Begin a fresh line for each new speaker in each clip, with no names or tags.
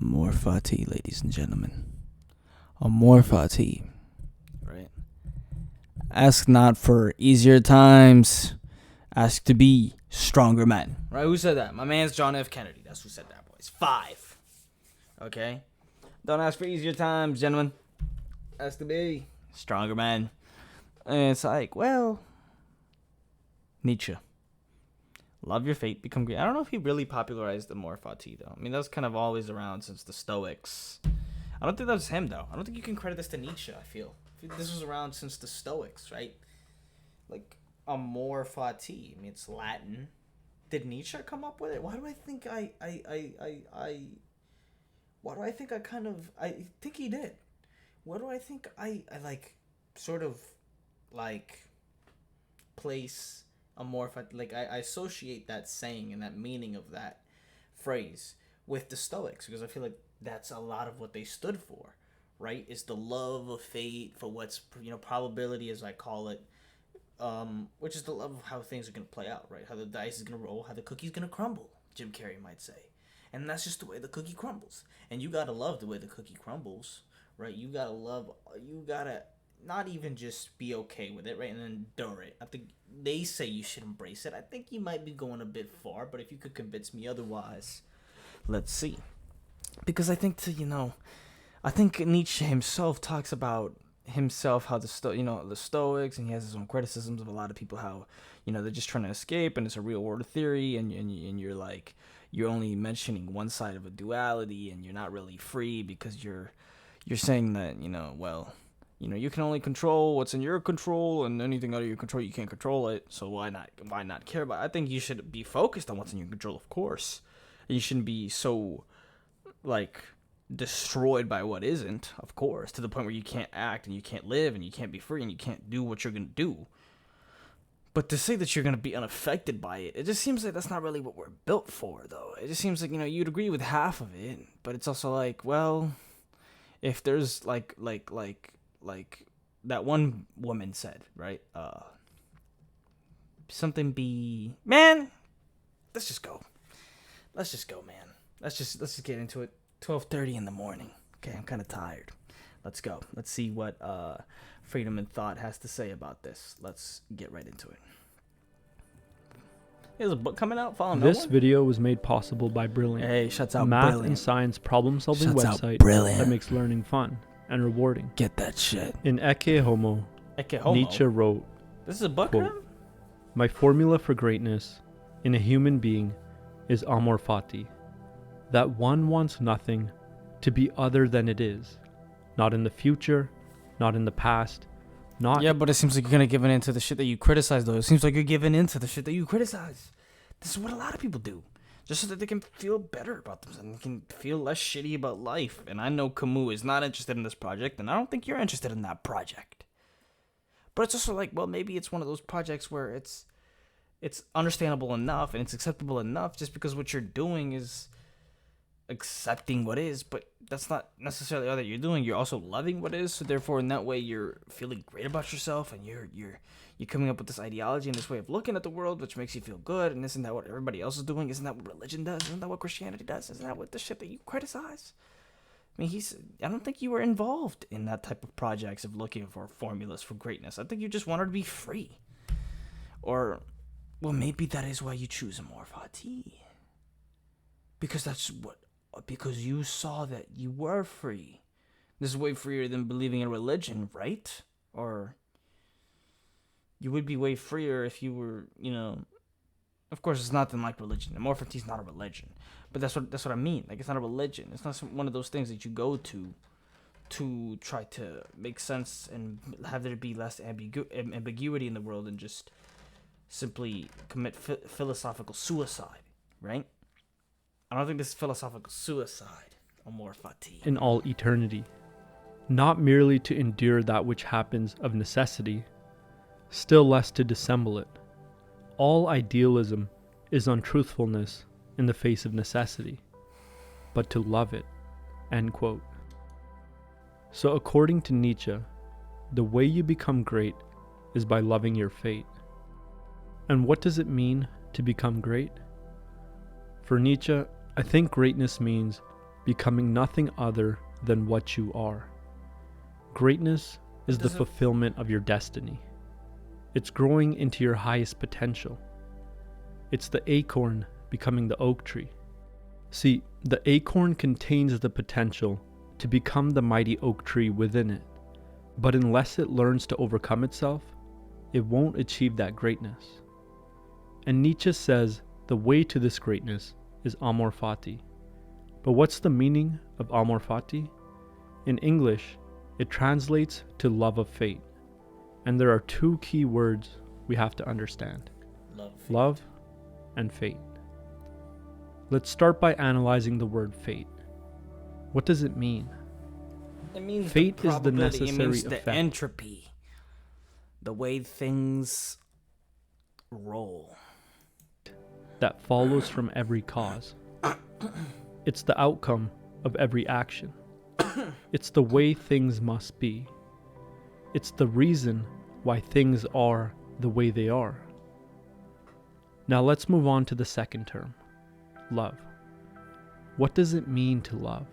Amor fati, ladies and gentlemen. Amor fati. Right? Ask not for easier times. Ask to be stronger men. Right? Who said that? My man's John F. Kennedy. That's who said that, boys. 5. Okay? Don't ask for easier times, gentlemen. Ask to be stronger men. And it's like, well, Nietzsche. Love your fate, become great. I don't know if he really popularized the amor fati, though. I mean, that was kind of always around since the Stoics. I don't think that was him, though. I don't think you can credit this to Nietzsche, I feel this was around since the Stoics, right? Like, amor fati. I mean, it's Latin. Did Nietzsche come up with it? Why do I think why do I think I think he did. What do I think I like, sort of, like, place amor fati, like, I associate that saying and that meaning of that phrase with the Stoics, because I feel like that's a lot of what they stood for, right? Is the love of fate for what's, probability, as I call it, which is the love of how things are going to play out, right? How the dice is going to roll, how the cookie's going to crumble, Jim Carrey might say. And that's just the way the cookie crumbles. And you got to love the way the cookie crumbles, right? You got to not even just be okay with it, right? And endure it. I think they say you should embrace it. I think you might be going a bit far, but if you could convince me otherwise, let's see. Because I think I think Nietzsche himself talks about himself, how the Stoics, and he has his own criticisms of a lot of people, how, they're just trying to escape, and it's a real world theory, and you're like, you're only mentioning one side of a duality, and you're not really free because you're saying that, you can only control what's in your control, and anything out of your control, you can't control it. So why not care about it? I think you should be focused on what's in your control, of course. And you shouldn't be so, like, destroyed by what isn't, of course, to the point where you can't act, and you can't live, and you can't be free, and you can't do what you're going to do. But to say that you're going to be unaffected by it, it just seems like that's not really what we're built for, though. It just seems like, you'd agree with half of it, but it's also like, well, if there's, like that one woman said, right? Man, let's just go, man. Let's just get into it. 12:30 in the morning. Okay, I'm kind of tired. Let's go. Let's see what Freedom and Thought has to say about this. Let's get right into it. There's a book coming out. Follow no
This
one?
video was made possible by Brilliant,
Hey, shuts out
math
Brilliant.
and science problem-solving
Shuts out
website
Brilliant.
that makes learning fun and rewarding.
Get that shit.
In Ecce Homo, Nietzsche wrote,
This is a book,
quote,
man?
"My formula for greatness in a human being is amor fati, that one wants nothing to be other than it is, not in the future, not in the past, not..."
Yeah, but it seems like you're gonna give in to the shit that you criticize, though. It seems like you're giving in to the shit that you criticize. This is what a lot of people do, just so that they can feel better about themselves and they can feel less shitty about life. And I know Camus is not interested in this project, and I don't think you're interested in that project. But it's also like, well, maybe it's one of those projects where it's understandable enough and it's acceptable enough, just because what you're doing is accepting what is, but that's not necessarily all that you're doing. You're also loving what is, so therefore in that way you're feeling great about yourself, and you're coming up with this ideology and this way of looking at the world, which makes you feel good. And isn't that what everybody else is doing? Isn't that what religion does? Isn't that what Christianity does? Isn't that what the shit that you criticize? I mean, I don't think you were involved in that type of projects of looking for formulas for greatness. I think you just wanted to be free. Or, well, maybe that is why you choose amor fati. Because you saw that you were free. This is way freer than believing in religion, right? Or you would be way freer if you were, of course it's nothing like religion. Amor fati is not a religion. But that's what I mean. Like, it's not a religion. It's not one of those things that you go to try to make sense and have there be less ambiguity in the world, and just simply commit philosophical suicide, right? I don't think this is philosophical suicide, amor fati.
In all eternity, not merely to endure that which happens of necessity, still less to dissemble it. All idealism is untruthfulness in the face of necessity, but to love it." End quote. So according to Nietzsche, the way you become great is by loving your fate. And what does it mean to become great? For Nietzsche, I think greatness means becoming nothing other than what you are. Greatness is the fulfillment of your destiny. It's growing into your highest potential. It's the acorn becoming the oak tree. See, the acorn contains the potential to become the mighty oak tree within it, but unless it learns to overcome itself, it won't achieve that greatness. And Nietzsche says the way to this greatness is amor fati. But what's the meaning of amor fati? In English, it translates to love of fate. And there are two key words we have to understand: love and fate. Let's start by analyzing the word fate. What does it mean?
It means
fate
the
is the
probability,
necessary
it means
effect.
the entropy, the way things roll,
that follows from every cause. It's the outcome of every action. It's the way things must be. It's the reason why things are the way they are. Now let's move on to the second term, love. What does it mean to love?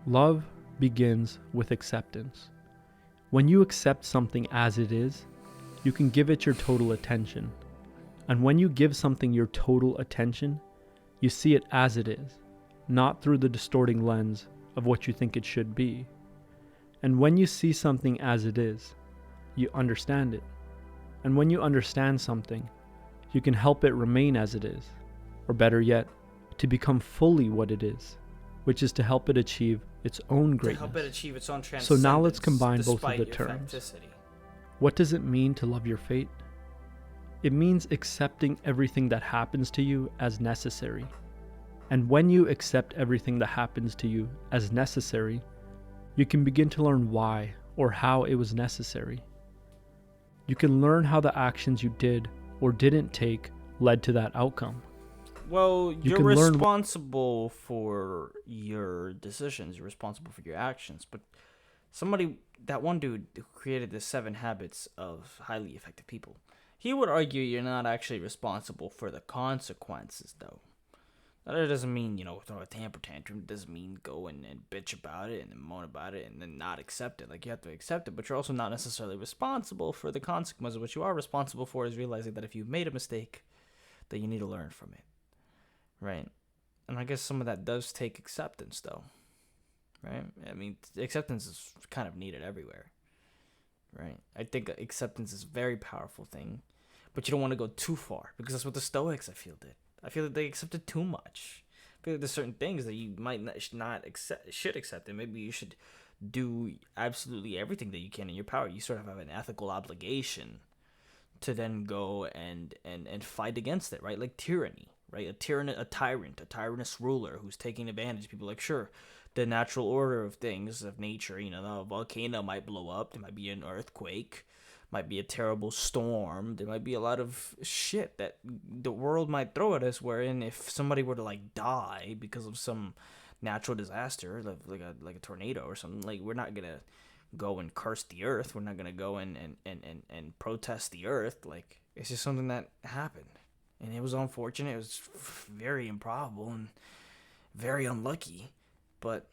Love begins with acceptance. When you accept something as it is, you can give it your total attention. And when you give something your total attention, you see it as it is, not through the distorting lens of what you think it should be. And when you see something as it is, you understand it. And when you understand something, you can help it remain as it is, or better yet, to become fully what it is, which is to help it achieve its own greatness.
To help it achieve its own transcendence.
So now let's combine both of the
despite your
terms.
facticity.
What does it mean to love your fate? It means accepting everything that happens to you as necessary. And when you accept everything that happens to you as necessary, you can begin to learn why or how it was necessary. You can learn how the actions you did or didn't take led to that outcome.
Well, you're
can learn
responsible for your decisions. You're responsible for your actions. But that one dude who created the 7 habits of highly effective people, he would argue you're not actually responsible for the consequences, though. That doesn't mean, throw a temper tantrum. It doesn't mean go and bitch about it and then moan about it and then not accept it. Like, you have to accept it, but you're also not necessarily responsible for the consequences. What you are responsible for is realizing that if you've made a mistake, that you need to learn from it. Right? And I guess some of that does take acceptance, though. Right? I mean, acceptance is kind of needed everywhere. Right? I think acceptance is a very powerful thing, but you don't want to go too far, because that's what the Stoics, I feel, did. I feel that they accepted too much. I feel like there's certain things that you might not accept, should accept, and maybe you should do absolutely everything that you can in your power. You sort of have an ethical obligation to then go and fight against it, right? Like tyranny, right? A tyrannous ruler who's taking advantage of people. Like, sure, the natural order of things, of nature, the volcano might blow up, there might be an earthquake, might be a terrible storm, there might be a lot of shit that the world might throw at us, wherein if somebody were to die because of some natural disaster, like a tornado or something, like, we're not gonna go and curse the earth, we're not gonna go and protest the earth. Like, it's just something that happened, and it was unfortunate, it was very improbable and very unlucky, but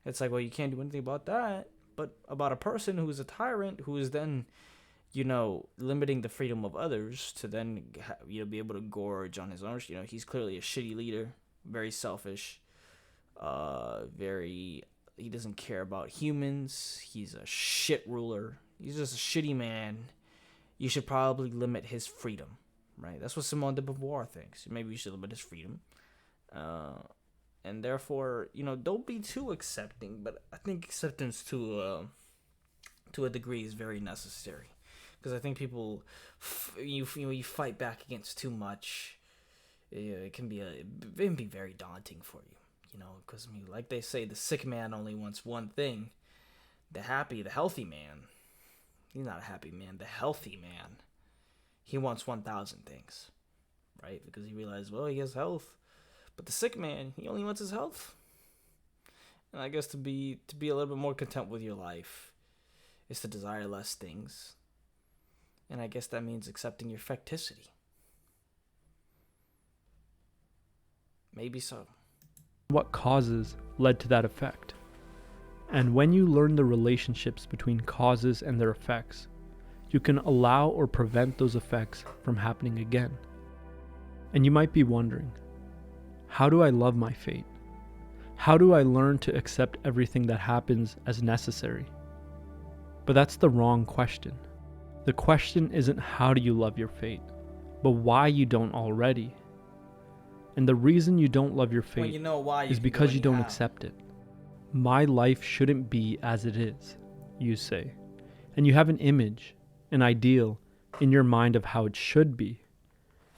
it's like, well, you can't do anything about that. But about a person who is a tyrant, who is then, limiting the freedom of others to then, be able to gorge on his own. He's clearly a shitty leader, very selfish, he doesn't care about humans. He's a shit ruler. He's just a shitty man. You should probably limit his freedom, right? That's what Simone de Beauvoir thinks. Maybe you should limit his freedom. And therefore, don't be too accepting, but I think acceptance to a degree is very necessary, because I think people, you fight back against too much, it can be very daunting for you, because like they say, the sick man only wants one thing. The healthy man, he's not a happy man. The healthy man, he wants 1,000 things, right? Because he realizes, well, he has health. But the sick man, he only wants his health. And I guess to be a little bit more content with your life is to desire less things. And I guess that means accepting your facticity. Maybe so.
what causes led to that effect. And when you learn the relationships between causes and their effects, you can allow or prevent those effects from happening again. And you might be wondering, how do I love my fate? How do I learn to accept everything that happens as necessary? But that's the wrong question. The question isn't how do you love your fate, but why you don't already. And the reason you don't love your fate
Well, you know why
is because you don't accept it. My life shouldn't be as it is, you say. And you have an image, an ideal, in your mind of how it should be.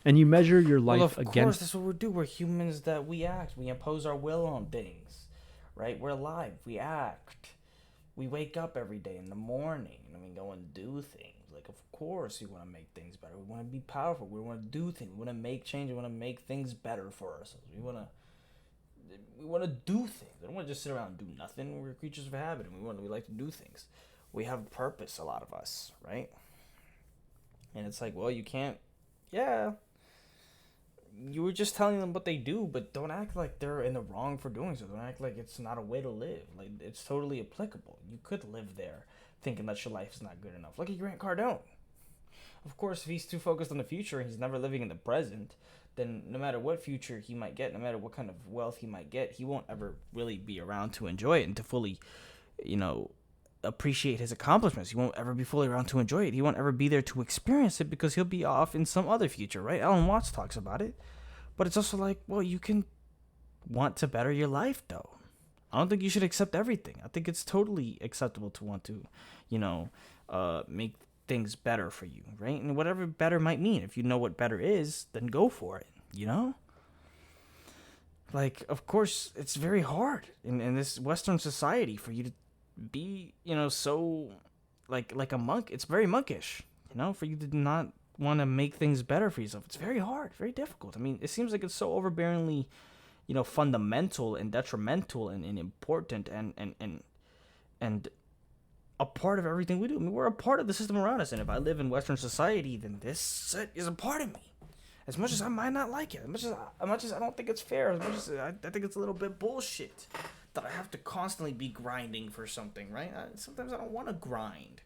And you measure your life against.
Of course, that's what we do. We're humans that we act. We impose our will on things, right? We're alive. We act. We wake up every day in the morning and we go and do things. Like, of course, we want to make things better. We want to be powerful. We want to do things. We want to make change. We want to make things better for ourselves. We want to do things. We don't want to just sit around and do nothing. We're creatures of habit, and we like to do things. We have purpose, a lot of us, right? And it's like, well, you can't. Yeah. You were just telling them what they do, but don't act like they're in the wrong for doing so. Don't act like it's not a way to live. Like, it's totally applicable. You could live there thinking that your life is not good enough. Look at Grant Cardone. Of course, if he's too focused on the future and he's never living in the present, then no matter what future he might get, no matter what kind of wealth he might get, he won't ever really be around to enjoy it and to fully, appreciate his accomplishments. He won't ever be fully around to enjoy it. He won't ever be there to experience it because he'll be off in some other future, right? Alan Watts talks about it. But it's also like, well, you can want to better your life, though. I don't think you should accept everything. I think it's totally acceptable to want to, make things better for you, right? And whatever better might mean. If you know what better is, then go for it, Like, of course, it's very hard in this Western society for you to be, so like a monk. It's very monkish, for you to not want to make things better for yourself. It's very hard, very difficult. I mean, it seems like it's so overbearingly, fundamental and detrimental and important and a part of everything we do. I mean, we're a part of the system around us, and if I live in Western society, then this is a part of me. As much as I might not like it, as much as I don't think it's fair, as much as I think it's a little bit bullshit that I have to constantly be grinding for something, right? Sometimes I don't want to grind.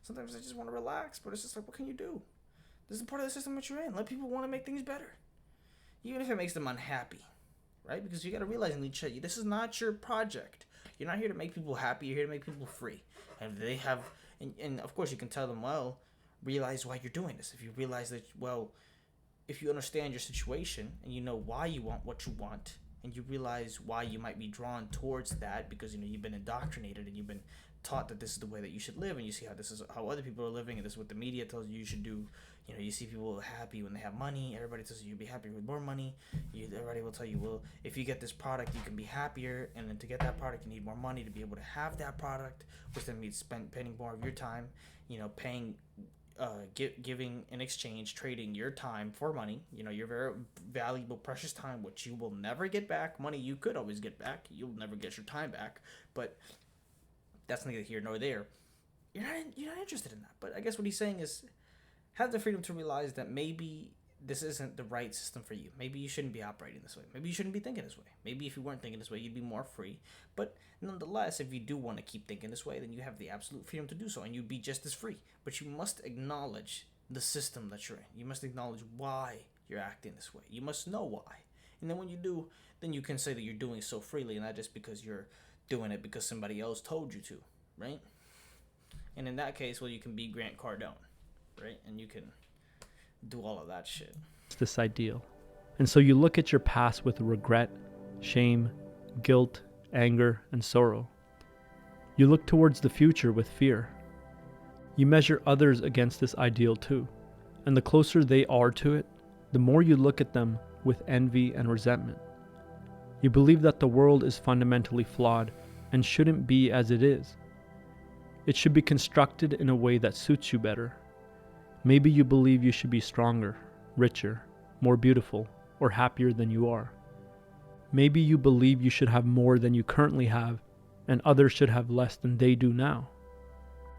Sometimes I just want to relax, but it's just like, what can you do? This is a part of the system that you're in. Let people want to make things better, even if it makes them unhappy, right? Because you got to realize, Nietzsche, this is not your project. You're not here to make people happy. You're here to make people free. And they have, and of course you can tell them, well, realize why you're doing this. If you realize that, well, if you understand your situation and you know why you want what you want, and you realize why you might be drawn towards that because, you've been indoctrinated and you've been taught that this is the way that you should live, and you see how this is how other people are living, and this is what the media tells you should do. You see people happy when they have money. Everybody tells you you'll be happy with more money. Everybody will tell you, well, if you get this product, you can be happier, and then to get that product, you need more money to be able to have that product, which then means spending more of your time, paying, giving in exchange, trading your time for money, your very valuable, precious time, which you will never get back. Money you could always get back. You'll never get your time back, but that's neither here nor there. You're not interested in that. But I guess what he's saying is, have the freedom to realize that maybe this isn't the right system for you. Maybe you shouldn't be operating this way. Maybe you shouldn't be thinking this way. Maybe if you weren't thinking this way, you'd be more free. But nonetheless, if you do want to keep thinking this way, then you have the absolute freedom to do so, and you'd be just as free. But you must acknowledge the system that you're in. You must acknowledge why you're acting this way. You must know why. And then when you do, then you can say that you're doing so freely, and not just because you're doing it because somebody else told you to, right? And in that case, well, you can be Grant Cardone, right? And you can do all of that shit.
It's this ideal. And so you look at your past with regret, shame, guilt, anger, and sorrow. You look towards the future with fear. You measure others against this ideal too. And the closer they are to it, the more you look at them with envy and resentment. You believe that the world is fundamentally flawed and shouldn't be as it is. It should be constructed in a way that suits you better. Maybe you believe you should be stronger, richer, more beautiful, or happier than you are. Maybe you believe you should have more than you currently have, and others should have less than they do now.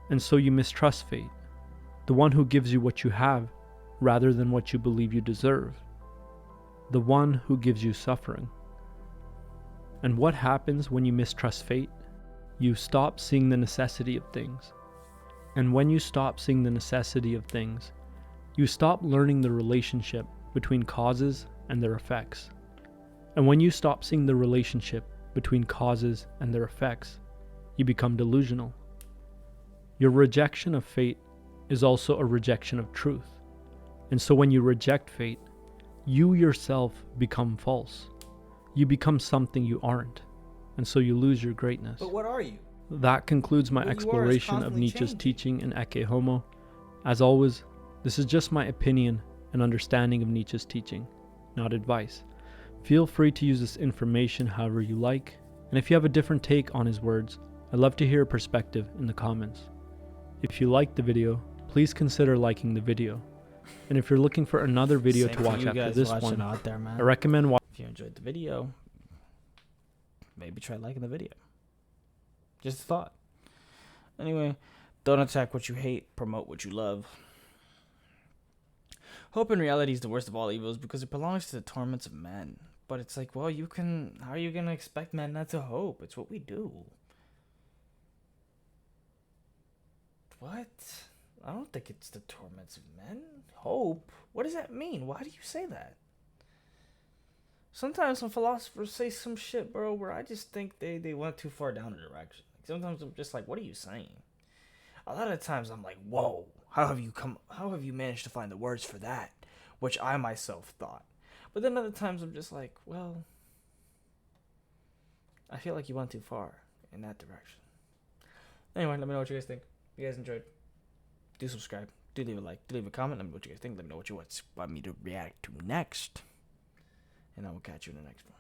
And so you mistrust fate, the one who gives you what you have, rather than what you believe you deserve, the one who gives you suffering. And what happens when you mistrust fate? You stop seeing the necessity of things. And when you stop seeing the necessity of things, you stop learning the relationship between causes and their effects. And when you stop seeing the relationship between causes and their effects, you become delusional. Your rejection of fate is also a rejection of truth. And so when you reject fate, you yourself become false. You become something you aren't. And so you lose your greatness.
But what are you?
That concludes my
What you are is
exploration of
constantly
Nietzsche's
changing.
teaching in Ecce Homo. As always, this is just my opinion and understanding of Nietzsche's teaching, not advice. Feel free to use this information however you like, and if you have a different take on his words, I'd love to hear a perspective in the comments. If you liked the video, please consider liking the video. And if you're looking for another video
Same
to
for
watch
you
after
guys
this
watching
one,
out there, man.
I recommend watching.
If you enjoyed the video, maybe try liking the video. Just a thought. Anyway, don't attack what you hate, promote what you love. Hope in reality is the worst of all evils because it belongs to the torments of men. But it's like, well, how are you going to expect men not to hope? It's what we do. What? I don't think it's the torments of men. Hope? What does that mean? Why do you say that? Sometimes some philosophers say some shit, bro, where I just think they went too far down a direction. Sometimes I'm just like, what are you saying? A lot of times I'm like, whoa, how have you managed to find the words for that? Which I myself thought. But then other times I'm just like, well, I feel like you went too far in that direction. Anyway, let me know what you guys think. If you guys enjoyed, do subscribe, do leave a like, do leave a comment. Let me know what you guys think. Let me know what you want me to react to next. And I will catch you in the next one.